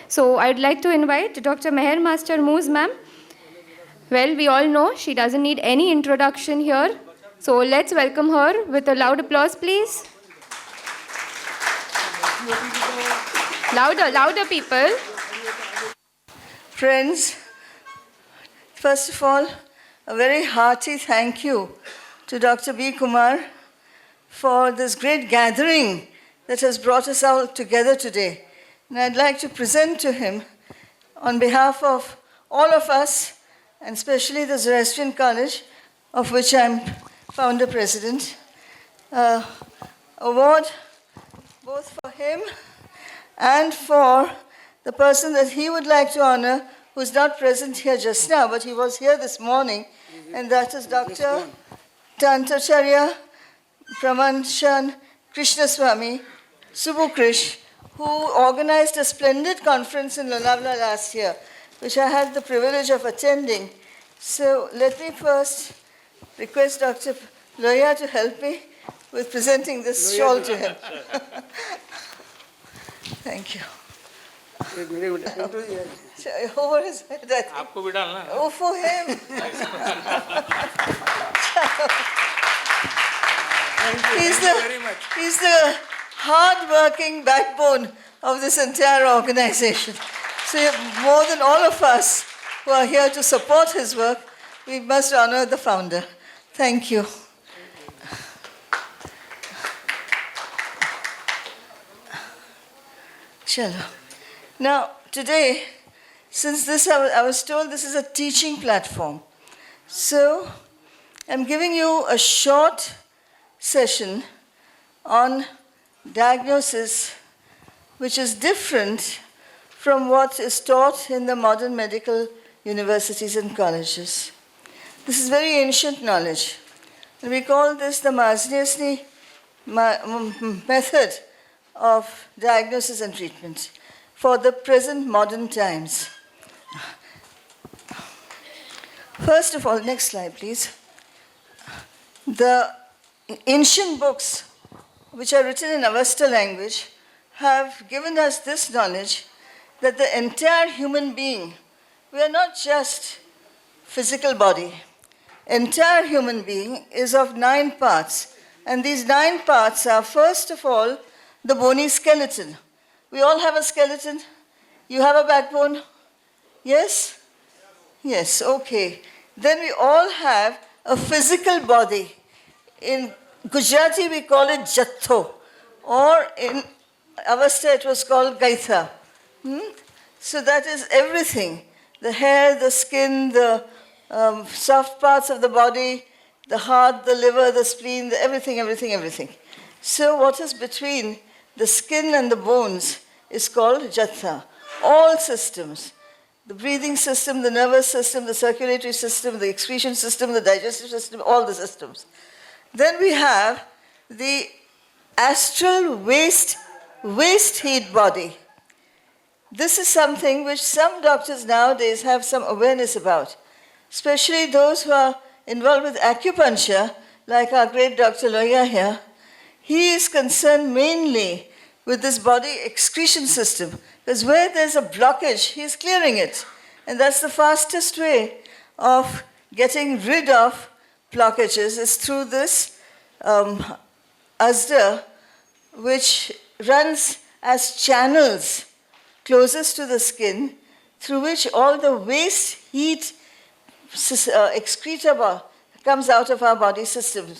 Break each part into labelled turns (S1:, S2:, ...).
S1: So I'd like to invite Dr. Meher Master Moos, ma'am. Well, we all know she doesn't need any introduction here. So let's welcome her with a loud applause, please. Louder, louder, people.
S2: Friends, first of all, a very hearty thank you to Dr. B. Kumar for this great gathering that has brought us all together today. And I'd like to present to him, on behalf of all of us, and especially the Zoroastrian College, of which I'm founder president, award both for him and for the person that he would like to honor, who's not present here just now, but he was here this morning, and that is Dr. Tantacharya Pramanshan Krishnaswamy Subukrish, who organized a splendid conference in Lonavala last year, which I had the privilege of attending. So let me first request Dr. Loya to help me with presenting this shawl to him. Thank you. Over his head, I think. Oh, for him. He's the hard-working backbone of this entire organization. So more than all of us who are here to support his work, we must honor the founder. Thank you. Chalo. Now, today, since this, I was told this is a teaching platform. So, I'm giving you a short session on diagnosis, which is different from what is taught in the modern medical universities and colleges. This is very ancient knowledge. And we call this the Mazdayasnie method of diagnosis and treatment for the present modern times. First of all, next slide, please. The ancient books, which are written in Avesta language, have given us this knowledge that the entire human being, we are not just physical body. Entire human being is of 9 parts. And these 9 parts are, first of all, the bony skeleton. We all have a skeleton. You have a backbone? Yes? Yes, okay. Then we all have a physical body. In Gujarati, we call it jatho. Or in Avesta, it was called gaitha. So that is everything. The hair, the skin, the soft parts of the body, the heart, the liver, the spleen, everything. So what is between the skin and the bones is called jatha. All systems, the breathing system, the nervous system, the circulatory system, the excretion system, the digestive system, all the systems. Then we have the astral waste heat body. This is something which some doctors nowadays have some awareness about, especially those who are involved with acupuncture, like our great Dr. Loya here. He is concerned mainly with this body excretion system, because where there's a blockage, he's clearing it. And that's the fastest way of getting rid of blockages is through this asda, which runs as channels closest to the skin, through which all the waste heat excreta comes out of our body system.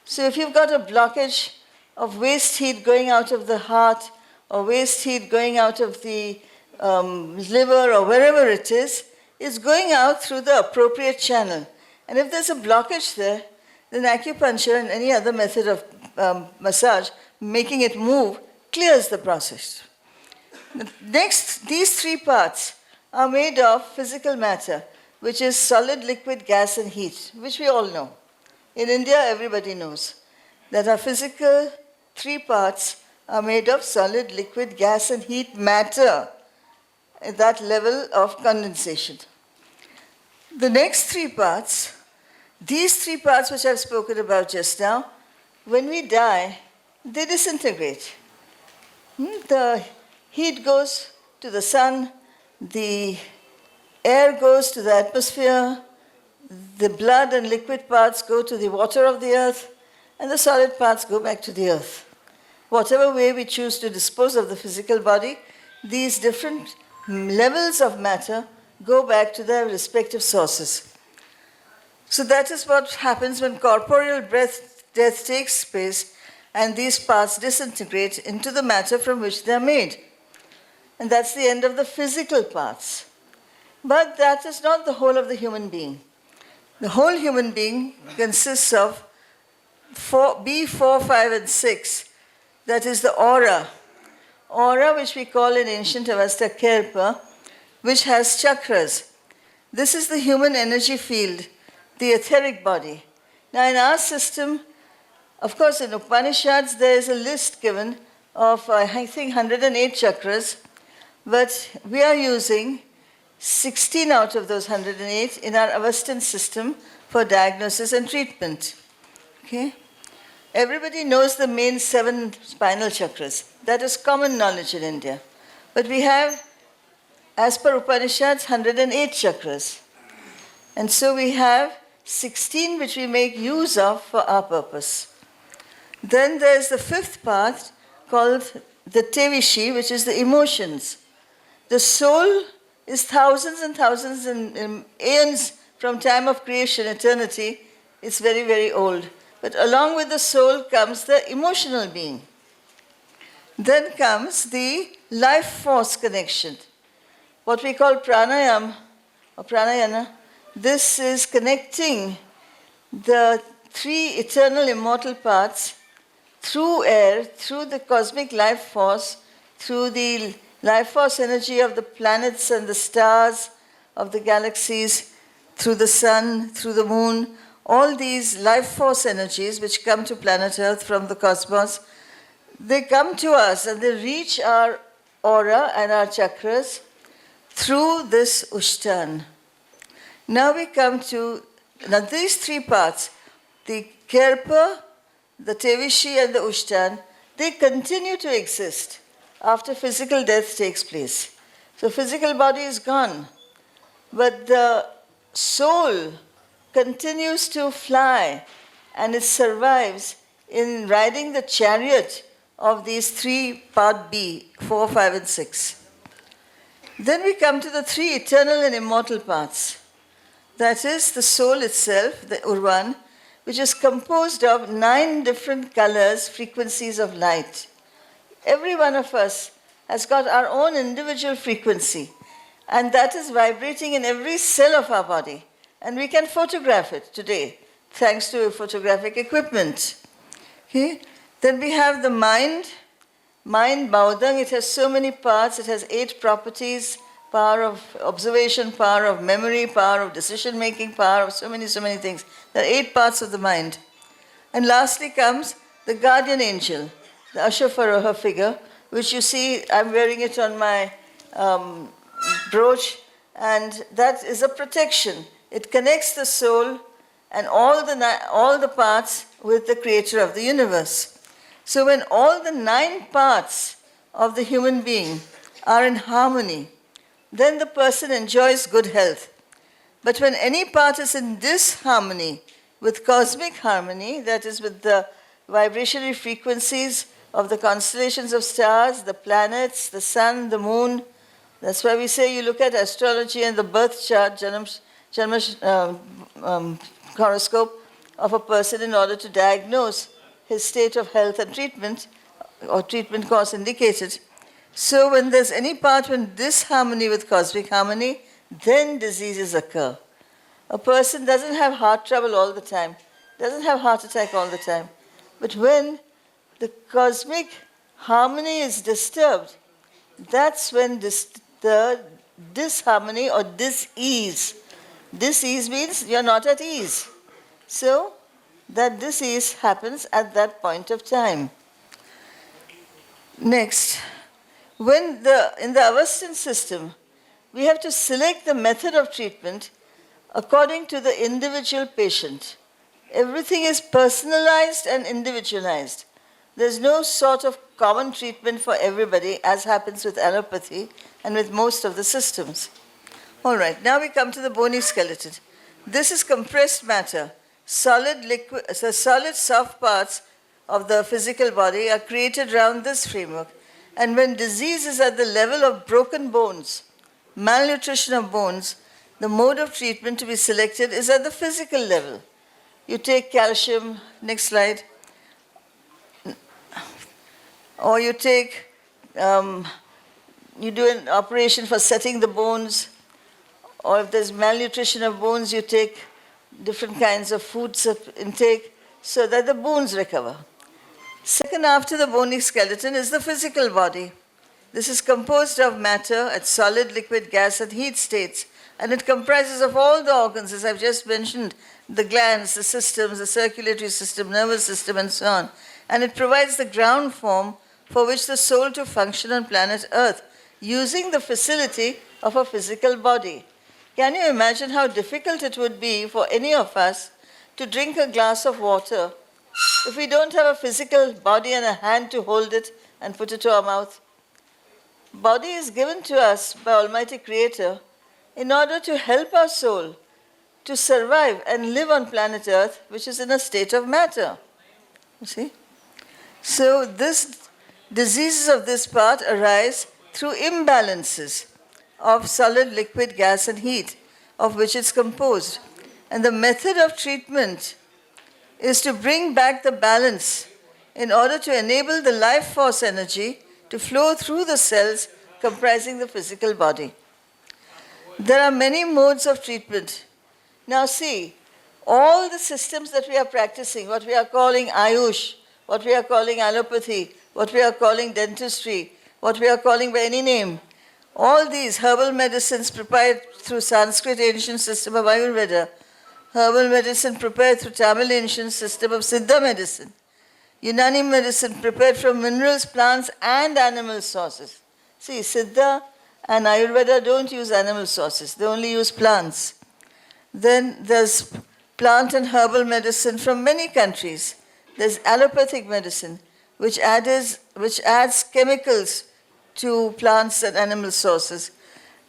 S2: So if you've got a blockage of waste heat going out of the heart, or waste heat going out of the liver, or wherever it is, it's going out through the appropriate channel. And if there's a blockage there, then acupuncture and any other method of massage, making it move, clears the process. Next, these 3 parts are made of physical matter, which is solid, liquid, gas, and heat, which we all know. In India, everybody knows that our physical 3 parts are made of solid, liquid, gas, and heat matter at that level of condensation. The next 3 parts, these 3 parts which I've spoken about just now, when we die, they disintegrate. The heat goes to the sun, the air goes to the atmosphere, the blood and liquid parts go to the water of the earth, and the solid parts go back to the earth. Whatever way we choose to dispose of the physical body, these different levels of matter go back to their respective sources. So that is what happens when corporeal death takes place and these parts disintegrate into the matter from which they are made. And that's the end of the physical parts. But that is not the whole of the human being. The whole human being consists of B4, 5, and 6. That is the aura. Aura, which we call in ancient Avesta Kerpa, which has chakras. This is the human energy field, the etheric body. Now in our system, of course in Upanishads there is a list given of I think 108 chakras, but we are using 16 out of those 108 in our Avestan system for diagnosis and treatment. Okay? Everybody knows the main 7 spinal chakras. That is common knowledge in India. But we have, as per Upanishads, 108 chakras. And so we have 16 which we make use of for our purpose. Then there's the 5th part called the Tevishi, which is the emotions. The soul is thousands and thousands and aeons from time of creation, eternity. It's very, very old. But along with the soul comes the emotional being. Then comes the life force connection, what we call pranayam or pranayana. This is connecting the 3 eternal immortal parts through air, through the cosmic life force, through the life force energy of the planets and the stars of the galaxies, through the sun, through the moon. All these life force energies which come to planet Earth from the cosmos, they come to us and they reach our aura and our chakras through this Ushtan. Now we come to these 3 parts, the Kerpa, the Tevishi and the Ushtan, they continue to exist after physical death takes place. So physical body is gone, but the soul continues to fly and it survives in riding the chariot of these 3 part B, 4, 5 and 6. Then we come to the 3 eternal and immortal parts. That is the soul itself, the Urvan, which is composed of 9 different colors, frequencies of light. Every one of us has got our own individual frequency, and that is vibrating in every cell of our body. And we can photograph it today, thanks to photographic equipment. Okay? Then we have the mind. Mind, Baudang, it has so many parts. It has 8 properties: power of observation, power of memory, power of decision-making, power of so many things. There are 8 parts of the mind. And lastly comes the guardian angel, the Ashwafaroha figure, which you see, I'm wearing it on my brooch, and that is a protection. It connects the soul and all the parts with the creator of the universe. So when all the 9 parts of the human being are in harmony, then the person enjoys good health. But when any part is in disharmony with cosmic harmony, that is with the vibratory frequencies of the constellations of stars, the planets, the sun, the moon, that's why we say you look at astrology and the birth chart, horoscope of a person in order to diagnose his state of health and treatment, or treatment course indicated. So when there's any part in disharmony with cosmic harmony, then diseases occur. A person doesn't have heart trouble all the time, doesn't have heart attack all the time. But when the cosmic harmony is disturbed, that's when the disharmony or dis-ease. Dis-ease means you're not at ease. So that dis-ease happens at that point of time. Next, in the Avestan system, we have to select the method of treatment according to the individual patient. Everything is personalized and individualized. There's no sort of common treatment for everybody, as happens with allopathy and with most of the systems. All right, now we come to the bony skeleton. This is compressed matter. Solid, soft parts of the physical body are created around this framework. And when disease is at the level of broken bones, malnutrition of bones, the mode of treatment to be selected is at the physical level. You take calcium, next slide, or you take, you do an operation for setting the bones, or if there's malnutrition of bones, you take different kinds of foods intake so that the bones recover. Second after the bony skeleton is the physical body. This is composed of matter at solid, liquid, gas, and heat states, and it comprises of all the organs, as I've just mentioned, the glands, the systems, the circulatory system, nervous system, and so on. And it provides the ground form for which the soul to function on planet Earth, using the facility of a physical body. Can you imagine how difficult it would be for any of us to drink a glass of water if we don't have a physical body and a hand to hold it and put it to our mouth? Body is given to us by Almighty Creator in order to help our soul to survive and live on planet Earth, which is in a state of matter. You see? So diseases of this part arise through imbalances of solid, liquid, gas, and heat, of which it's composed. And the method of treatment is to bring back the balance in order to enable the life force energy to flow through the cells comprising the physical body. There are many modes of treatment. Now see, all the systems that we are practicing, what we are calling Ayush, what we are calling allopathy, what we are calling dentistry, what we are calling by any name, all these herbal medicines prepared through Sanskrit ancient system of Ayurveda, herbal medicine prepared through Tamil ancient system of Siddha medicine, Unani medicine prepared from minerals, plants, and animal sources. See, Siddha and Ayurveda don't use animal sources, they only use plants. Then there's plant and herbal medicine from many countries. There's allopathic medicine, which adds chemicals to plants and animal sources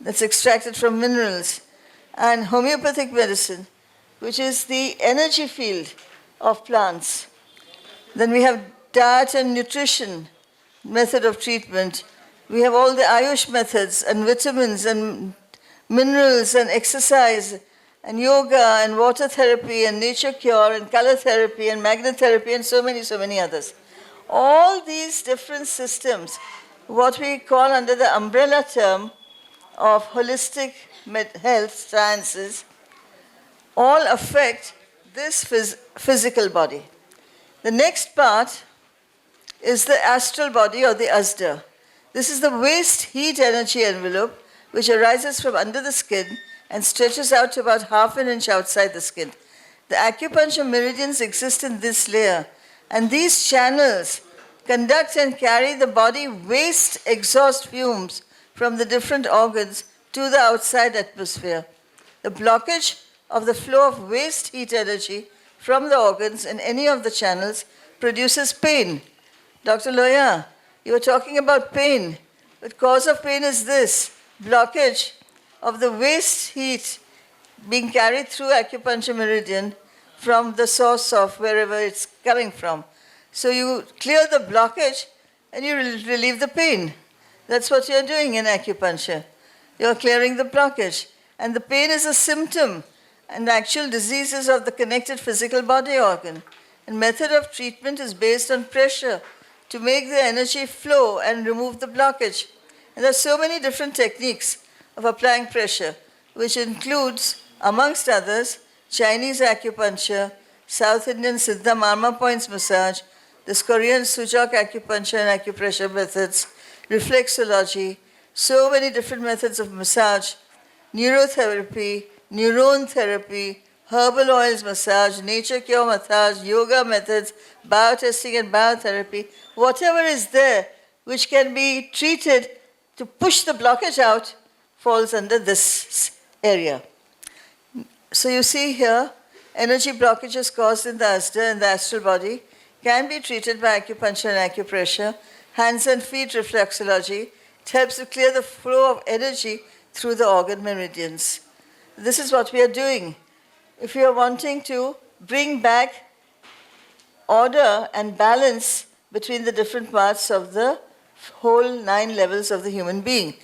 S2: that's extracted from minerals. And homeopathic medicine, which is the energy field of plants. Then we have diet and nutrition method of treatment. We have all the Ayush methods and vitamins and minerals and exercise and yoga and water therapy and nature cure and color therapy and magnetherapy and so many others. All these different systems, what we call under the umbrella term of holistic health sciences, all affect this physical body. The next part is the astral body or the asda. This is the waste heat energy envelope which arises from under the skin and stretches out to about half an inch outside the skin. The acupuncture meridians exist in this layer, and these channels conduct and carry the body waste exhaust fumes from the different organs to the outside atmosphere. The blockage of the flow of waste heat energy from the organs in any of the channels produces pain. Dr. Loya, you were talking about pain. The cause of pain is this, blockage of the waste heat being carried through acupuncture meridian from the source of wherever it's coming from. So you clear the blockage and you relieve the pain. That's what you're doing in acupuncture. You're clearing the blockage. And the pain is a symptom and the actual diseases of the connected physical body organ. And method of treatment is based on pressure to make the energy flow and remove the blockage. And there are so many different techniques of applying pressure, which includes, amongst others, Chinese acupuncture, South Indian Siddha Marma points massage, this Korean Sujok acupuncture and acupressure methods, reflexology, so many different methods of massage, neurotherapy, neuron therapy, herbal oils massage, nature cure massage, yoga methods, biotesting and biotherapy, whatever is there which can be treated to push the blockage out falls under this area. So you see here, energy blockages caused in the asda and the astral body can be treated by acupuncture and acupressure. Hands and feet reflexology. It helps to clear the flow of energy through the organ meridians. This is what we are doing. If you are wanting to bring back order and balance between the different parts of the whole 9 levels of the human being.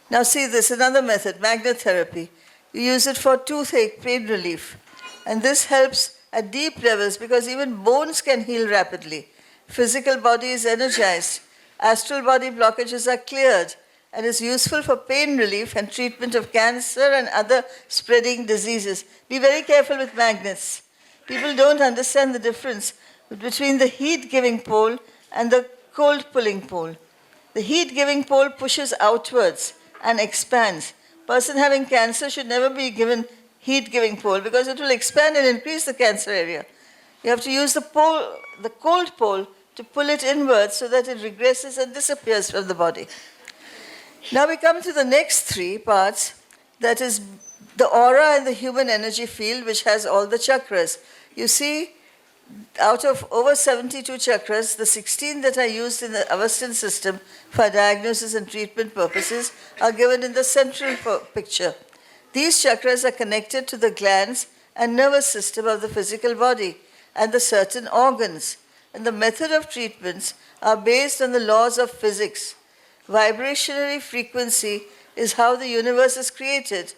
S2: Now see this, another method, magnetotherapy. You use it for toothache, pain relief. And this helps at deep levels because even bones can heal rapidly. Physical body is energized. Astral body blockages are cleared and is useful for pain relief and treatment of cancer and other spreading diseases. Be very careful with magnets. People don't understand the difference between the heat-giving pole and the cold-pulling pole. The heat-giving pole pushes outwards and expands. Person having cancer should never be given heat-giving pole because it will expand and increase the cancer area. You have to use the cold pole to pull it inwards so that it regresses and disappears from the body. Now we come to the next 3 parts, that is the aura and the human energy field, which has all the chakras. You see, out of over 72 chakras, the 16 that are used in the Avestan system for diagnosis and treatment purposes are given in the central picture. These chakras are connected to the glands and nervous system of the physical body and the certain organs. And the method of treatments are based on the laws of physics. Vibrationary frequency is how the universe is created.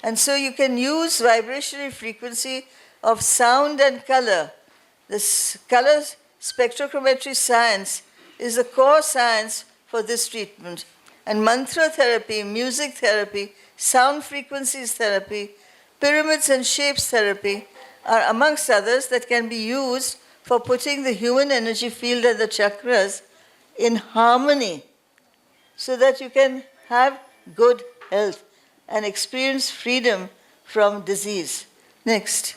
S2: And so you can use vibrationary frequency of sound and color. This color spectrochrometry science is the core science for this treatment. And mantra therapy, music therapy, sound frequencies therapy, pyramids and shapes therapy are amongst others that can be used for putting the human energy field and the chakras in harmony so that you can have good health and experience freedom from disease. Next.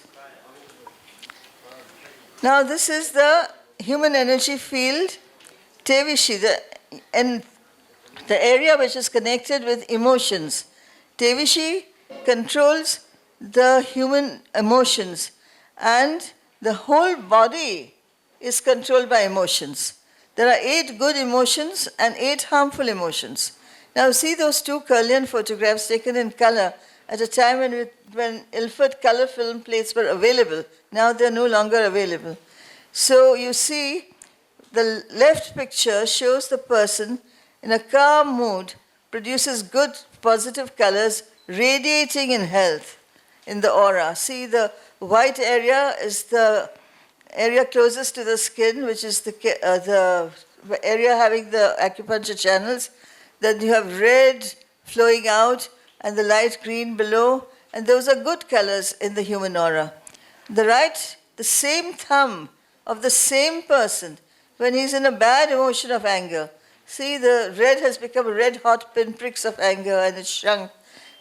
S2: Now this is the human energy field, Tevishi, the area which is connected with emotions. Tevishi controls the human emotions and the whole body is controlled by emotions. There are 8 good emotions and 8 harmful emotions. Now see those 2 Kirlian photographs taken in color at a time when Ilford color film plates were available. Now they're no longer available. So you see, the left picture shows the person in a calm mood, produces good positive colors, radiating in health in the aura. See, the white area is the area closest to the skin, which is the area having the acupuncture channels. Then you have red flowing out and the light green below, and those are good colors in the human aura. The right, the same thumb of the same person when he's in a bad emotion of anger. See, the red has become red hot pinpricks of anger and it's shrunk,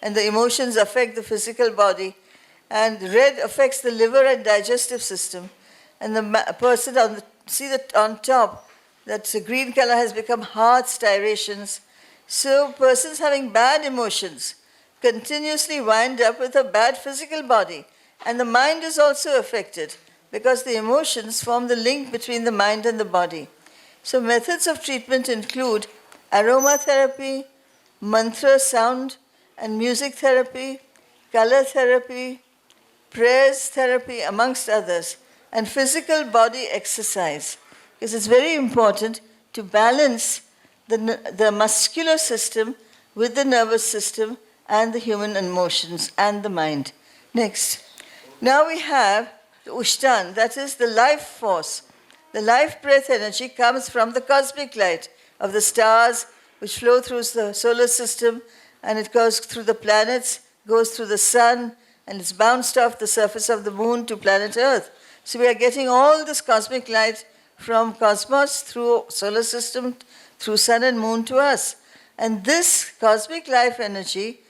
S2: and the emotions affect the physical body, and red affects the liver and digestive system. And the person on top, that green color has become heart styrations. So persons having bad emotions continuously wind up with a bad physical body, and the mind is also affected because the emotions form the link between the mind and the body. So methods of treatment include aromatherapy, mantra, sound and music therapy, color therapy, prayers therapy, amongst others, and physical body exercise. Because it's very important to balance the muscular system with the nervous system and the human emotions and the mind. Next. Now we have the Ushtan, that is the life force. The life breath energy comes from the cosmic light of the stars which flow through the solar system, and it goes through the planets, goes through the sun, and it's bounced off the surface of the moon to planet Earth. So we are getting all this cosmic light from cosmos through solar system, through sun and moon to us. And this cosmic life energy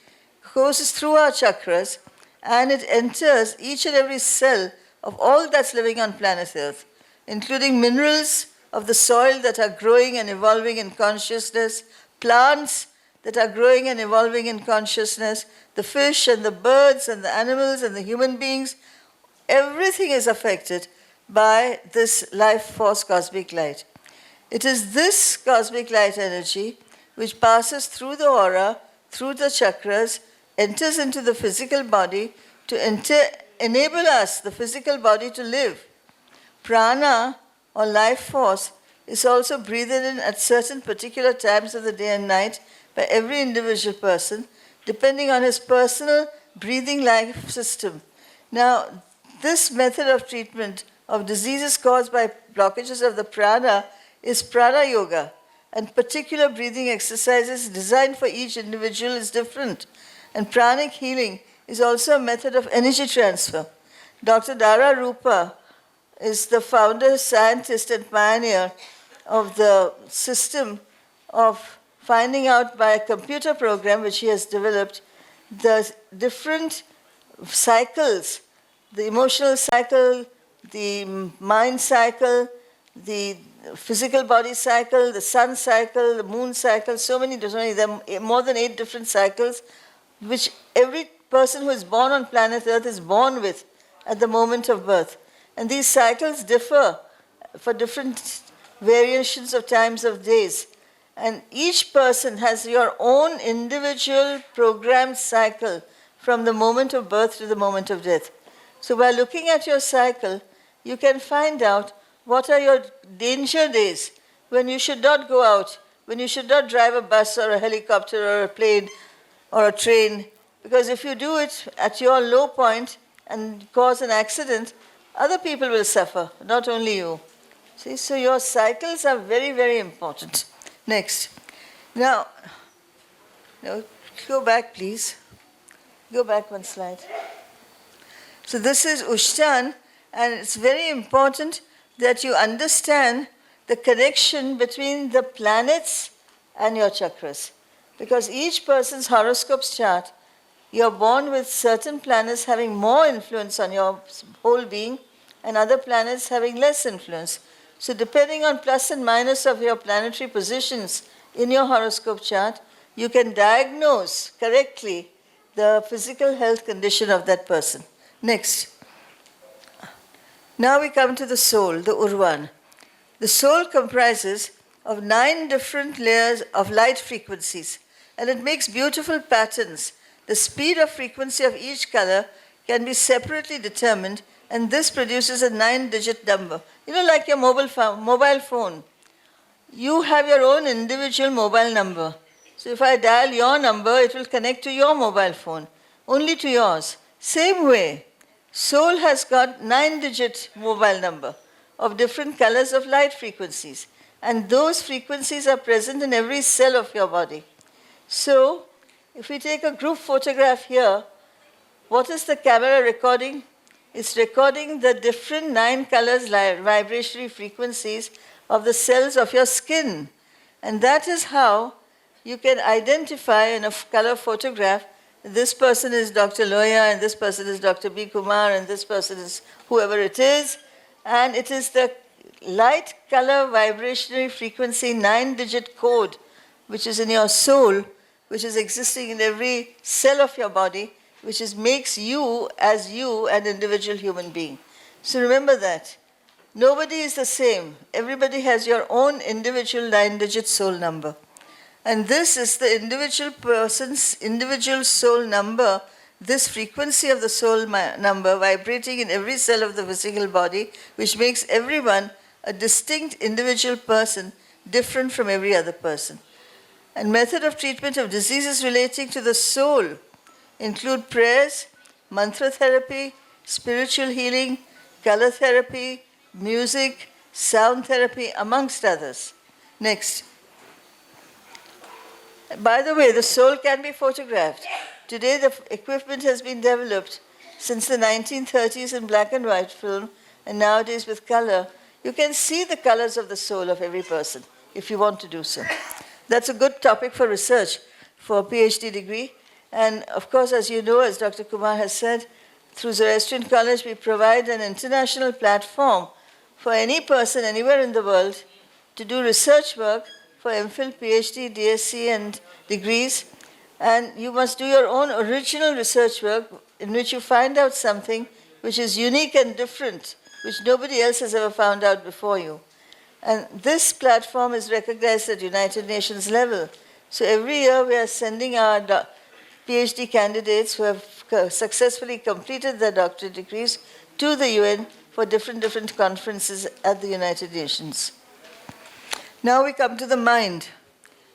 S2: goes through our chakras and it enters each and every cell of all that's living on planet Earth, including minerals of the soil that are growing and evolving in consciousness, plants that are growing and evolving in consciousness, the fish and the birds and the animals and the human beings. Everything is affected by this life force cosmic light. It is this cosmic light energy which passes through the aura, through the chakras, enters into the physical body to enable us, the physical body, to live. Prana, or life force, is also breathed in at certain particular times of the day and night by every individual person, depending on his personal breathing life system. Now, this method of treatment of diseases caused by blockages of the prana is prana yoga, and particular breathing exercises designed for each individual is different. And pranic healing is also a method of energy transfer. Dr. Dara Rupa is the founder, scientist, and pioneer of the system of finding out by a computer program which he has developed the different cycles, the emotional cycle, the mind cycle, the physical body cycle, the sun cycle, the moon cycle, so many, there are more than 8 different cycles, which every person who is born on planet Earth is born with at the moment of birth. And these cycles differ for different variations of times of days. And each person has your own individual programmed cycle from the moment of birth to the moment of death. So by looking at your cycle, you can find out what are your danger days, when you should not go out, when you should not drive a bus or a helicopter or a plane or a train, because if you do it at your low point and cause an accident, other people will suffer, not only you. See, so your cycles are very, very important. Next. Now, go back, please. Go back one slide. So this is Ushtan, and it's very important that you understand the connection between the planets and your chakras. Because each person's horoscope chart, you're born with certain planets having more influence on your whole being and other planets having less influence. So depending on plus and minus of your planetary positions in your horoscope chart, you can diagnose correctly the physical health condition of that person. Next. Now we come to the soul, the Urvan. The soul comprises of 9 different layers of light frequencies, and it makes beautiful patterns. The speed of frequency of each color can be separately determined, and this produces a 9-digit number. You know, like your mobile phone. You have your own individual mobile number. So if I dial your number, it will connect to your mobile phone, only to yours. Same way, soul has got 9-digit mobile number of different colors of light frequencies. And those frequencies are present in every cell of your body. So, if we take a group photograph here, what is the camera recording? It's recording the different 9 colors, vibratory frequencies of the cells of your skin. And that is how you can identify in a color photograph, this person is Dr. Loya, and this person is Dr. B. Kumar, and this person is whoever it is. And it is the light color vibrational frequency 9-digit code, which is in your soul, which is existing in every cell of your body, which makes you as you an individual human being. So remember that. Nobody is the same. Everybody has your own individual 9-digit soul number. And this is the individual person's individual soul number, this frequency of the soul number vibrating in every cell of the physical body, which makes everyone a distinct individual person, different from every other person. And method of treatment of diseases relating to the soul include prayers, mantra therapy, spiritual healing, color therapy, music, sound therapy, amongst others. Next. By the way, the soul can be photographed. Today the equipment has been developed since the 1930s in black and white film, and nowadays with color. You can see the colors of the soul of every person if you want to do so. That's a good topic for research for a PhD degree. And of course, as you know, as Dr. Kumar has said, through Zoroastrian College, we provide an international platform for any person anywhere in the world to do research work for MPhil, PhD, DSc, and degrees. And you must do your own original research work in which you find out something which is unique and different which nobody else has ever found out before you. And this platform is recognized at United Nations level. So every year we are sending our PhD candidates who have successfully completed their doctorate degrees to the UN for different conferences at the United Nations. Now we come to the mind,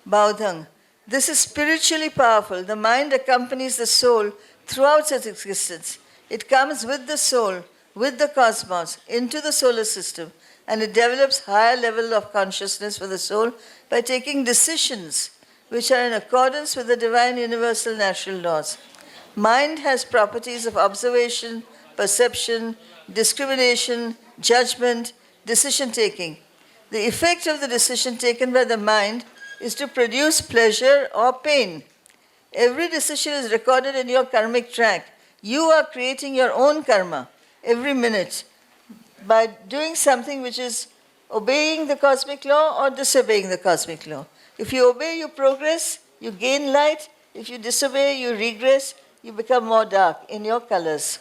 S2: Baudhang. This is spiritually powerful. The mind accompanies the soul throughout its existence. It comes with the soul, with the cosmos, into the solar system, and it develops higher level of consciousness for the soul by taking decisions which are in accordance with the divine universal natural laws. Mind has properties of observation, perception, discrimination, judgment, decision-taking. The effect of the decision taken by the mind is to produce pleasure or pain. Every decision is recorded in your karmic track. You are creating your own karma every minute by doing something which is obeying the cosmic law or disobeying the cosmic law. If you obey, you progress, you gain light. If you disobey, you regress, you become more dark in your colors.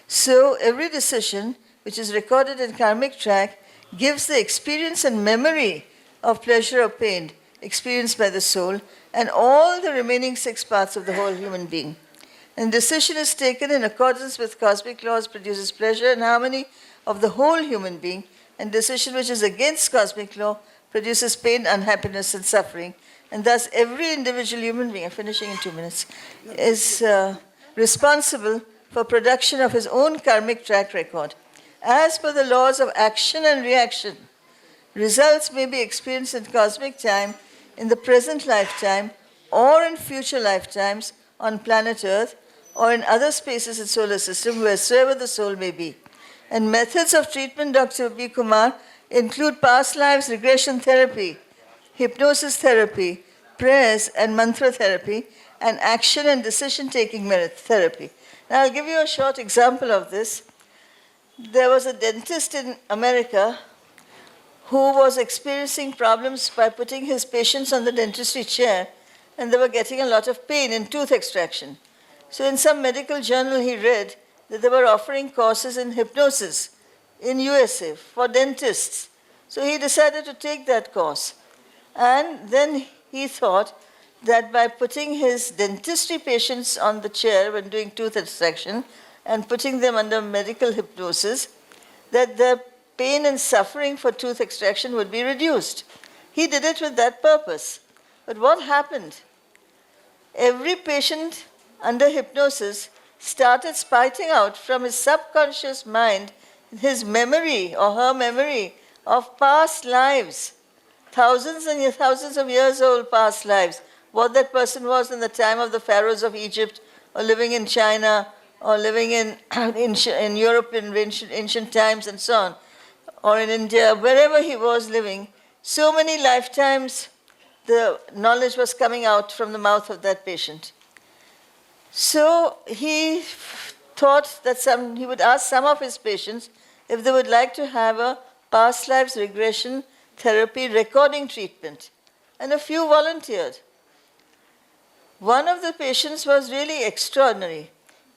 S2: So every decision which is recorded in karmic track gives the experience and memory of pleasure or pain experienced by the soul and all the remaining 6 parts of the whole human being. And decision is taken in accordance with cosmic laws produces pleasure and harmony of the whole human being, and decision which is against cosmic law produces pain, unhappiness, and suffering. And thus every individual human being, I'm finishing in 2 minutes, is responsible for production of his own karmic track record. As per the laws of action and reaction, results may be experienced in cosmic time, in the present lifetime, or in future lifetimes on planet Earth, or in other spaces in solar system, wheresoever the soul may be. And methods of treatment, Dr. B. Kumar, include past lives regression therapy, hypnosis therapy, prayers and mantra therapy, and action and decision-taking therapy. Now I'll give you a short example of this. There was a dentist in America who was experiencing problems by putting his patients on the dentistry chair, and they were getting a lot of pain in tooth extraction. So in some medical journal he read that they were offering courses in hypnosis in USA for dentists. So he decided to take that course. And then he thought that by putting his dentistry patients on the chair when doing tooth extraction and putting them under medical hypnosis, that their pain and suffering for tooth extraction would be reduced. He did it with that purpose. But what happened? Every patient under hypnosis started spouting out from his subconscious mind his memory or her memory of past lives, thousands and thousands of years old past lives, what that person was in the time of the pharaohs of Egypt, or living in China, or living in Europe in ancient times and so on, or in India, wherever he was living. So many lifetimes the knowledge was coming out from the mouth of that patient. So he thought that he would ask some of his patients if they would like to have a past lives regression therapy recording treatment. And a few volunteered. One of the patients was really extraordinary.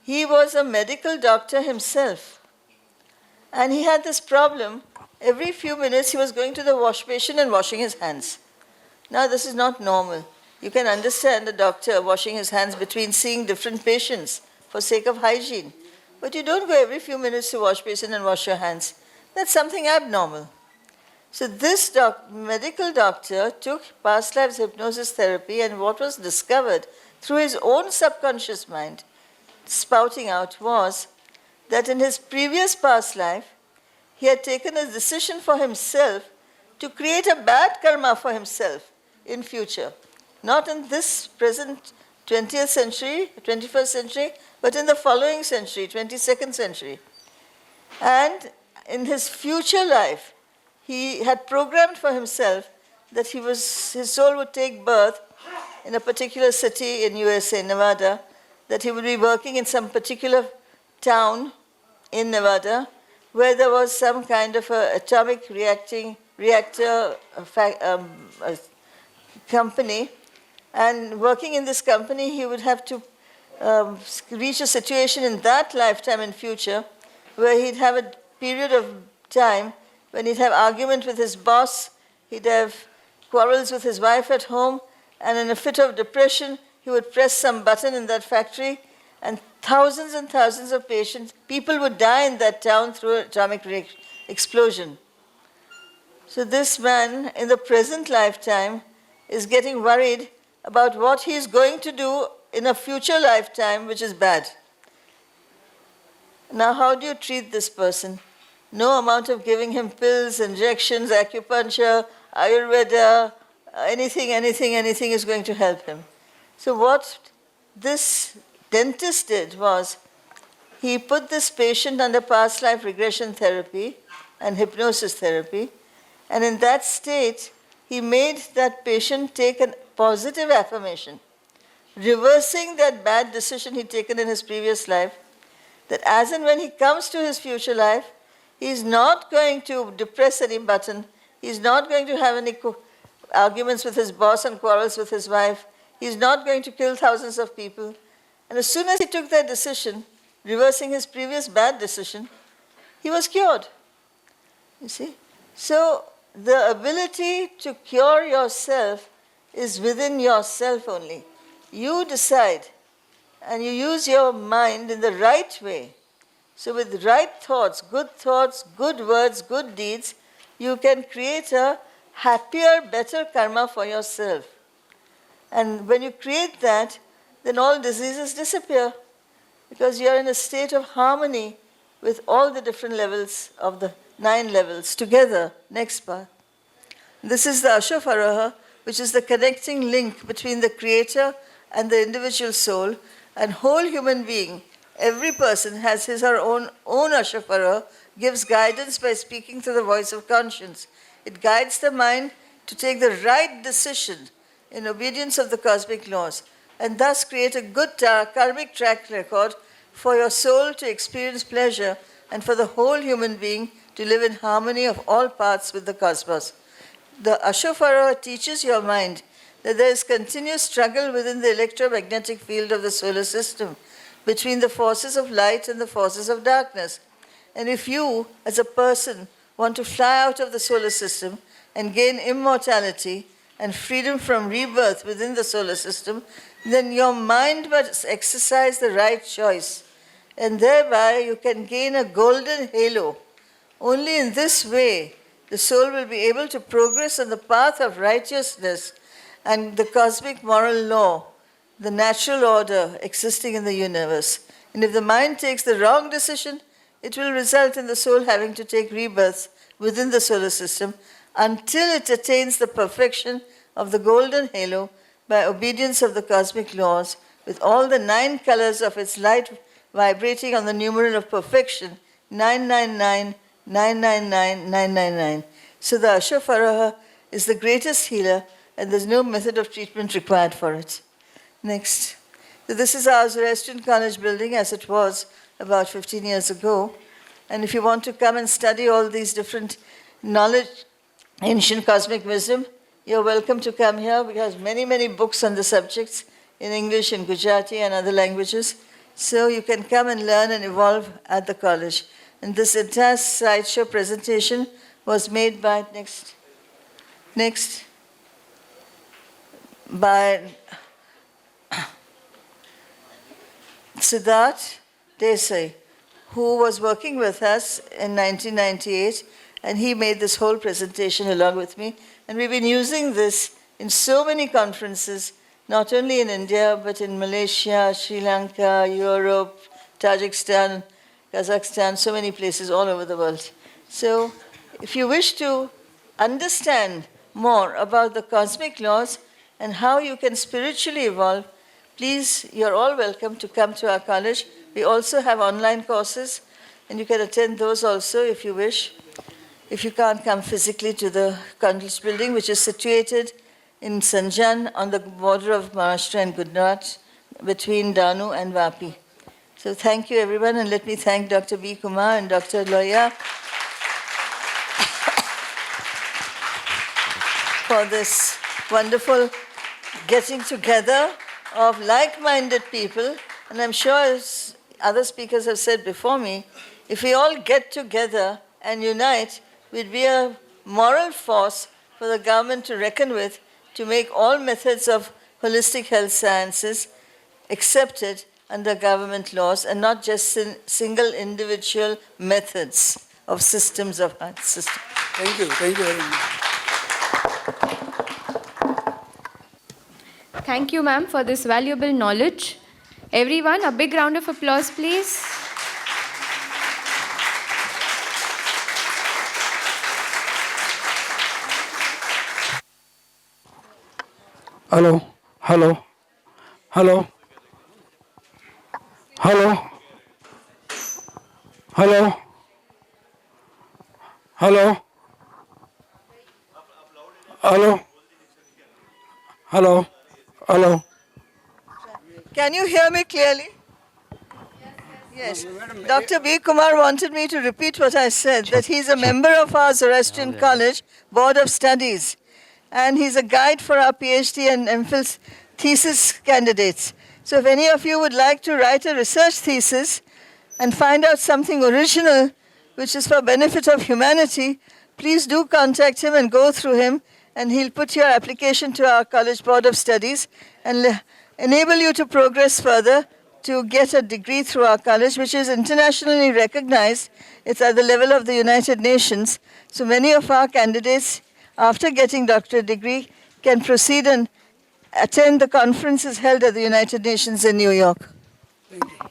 S2: He was a medical doctor himself. And he had this problem. Every few minutes he was going to the wash basin and washing his hands. Now this is not normal. You can understand a doctor washing his hands between seeing different patients for sake of hygiene. But you don't go every few minutes to wash basin and wash your hands. That's something abnormal. So this medical doctor took past lives hypnosis therapy, and what was discovered through his own subconscious mind spouting out was that in his previous past life, he had taken a decision for himself to create a bad karma for himself in future. Not in this present 20th century, 21st century, but in the following century, 22nd century. And in his future life, he had programmed for himself that his soul would take birth in a particular city in USA, Nevada, that he would be working in some particular town in Nevada, where there was some kind of an atomic reactor company. And working in this company, he would have to reach a situation in that lifetime in future where he'd have a period of time when he'd have argument with his boss, he'd have quarrels with his wife at home, and in a fit of depression, he would press some button in that factory, and thousands of people would die in that town through an atomic explosion. So this man, in the present lifetime, is getting worried about what he's going to do in a future lifetime, which is bad. Now, how do you treat this person? No amount of giving him pills, injections, acupuncture, Ayurveda, anything is going to help him. So what this dentist did was, he put this patient under past life regression therapy and hypnosis therapy, and in that state, he made that patient take a positive affirmation, reversing that bad decision he'd taken in his previous life, that as and when he comes to his future life, he's not going to depress any button, he's not going to have any arguments with his boss and quarrels with his wife, he's not going to kill thousands of people. And as soon as he took that decision, reversing his previous bad decision, he was cured. You see? So the ability to cure yourself is within yourself only. You decide, and you use your mind in the right way. So with right thoughts, good words, good deeds, you can create a happier, better karma for yourself. And when you create that, then all diseases disappear, because you are in a state of harmony with all the different levels of the 9 levels together. Next part. This is the Ashafaraha, which is the connecting link between the creator and the individual soul, and whole human being. Every person has his or her own Ashafaraha, gives guidance by speaking to the voice of conscience. It guides the mind to take the right decision in obedience of the cosmic laws, and thus create a good karmic track record for your soul to experience pleasure, and for the whole human being to live in harmony of all parts with the cosmos. The Ashafara teaches your mind that there is continuous struggle within the electromagnetic field of the solar system between the forces of light and the forces of darkness. And if you, as a person, want to fly out of the solar system and gain immortality and freedom from rebirth within the solar system, then your mind must exercise the right choice, and thereby you can gain a golden halo. Only in this way the soul will be able to progress on the path of righteousness and the cosmic moral law, the natural order existing in the universe. And if the mind takes the wrong decision, it will result in the soul having to take rebirth within the solar system until it attains the perfection of the golden halo by obedience of the cosmic laws, with all the 9 colors of its light vibrating on the numeral of perfection, 999, 999, 999. So the Ashafaraha is the greatest healer, and there's no method of treatment required for it. Next. So this is our Zoroastrian College building as it was about 15 years ago. And if you want to come and study all these different knowledge, ancient cosmic wisdom, you're welcome to come here. We have many books on the subjects in English, in Gujarati, and other languages. So you can come and learn and evolve at the college. And this entire slideshow presentation was made by, by Siddharth Desai, who was working with us in 1998, and he made this whole presentation along with me. And we've been using this in so many conferences, not only in India, but in Malaysia, Sri Lanka, Europe, Tajikistan, Kazakhstan, so many places all over the world. So if you wish to understand more about the cosmic laws and how you can spiritually evolve, please, you're all welcome to come to our college. We also have online courses, and you can attend those also if you wish. If you can't come physically to the college building, which is situated in Sanjan on the border of Maharashtra and Gujarat, between Danu and Vapi. So thank you, everyone, and let me thank Dr. B. Kumar and Dr. Loya for this wonderful getting together of like-minded people. And I'm sure, as other speakers have said before me, If we all get together and unite, we'd be a moral force for the government to reckon with to make all methods of holistic health sciences accepted under government laws and not just single individual methods of systems of health system.
S3: Thank you very much.
S1: Thank you, ma'am, for this valuable knowledge. Everyone, a big round of applause, please.
S3: Hello, hello, hello, hello, hello, hello, hello, hello, hello.
S2: Can you hear me clearly? Yes. Dr. B. Kumar wanted me to repeat what I said, that he's a member of our Zoroastrian College Board of Studies, and he's a guide for our PhD and MPhil thesis candidates. So if any of you would like to write a research thesis and find out something original which is for benefit of humanity, please do contact him and go through him, and he'll put your application to our College Board of Studies and enable you to progress further to get a degree through our college, which is internationally recognized. It's at the level of the United Nations. So many of our candidates, after getting doctorate degree, can proceed and attend the conferences held at the United Nations in New York.
S3: Thank you.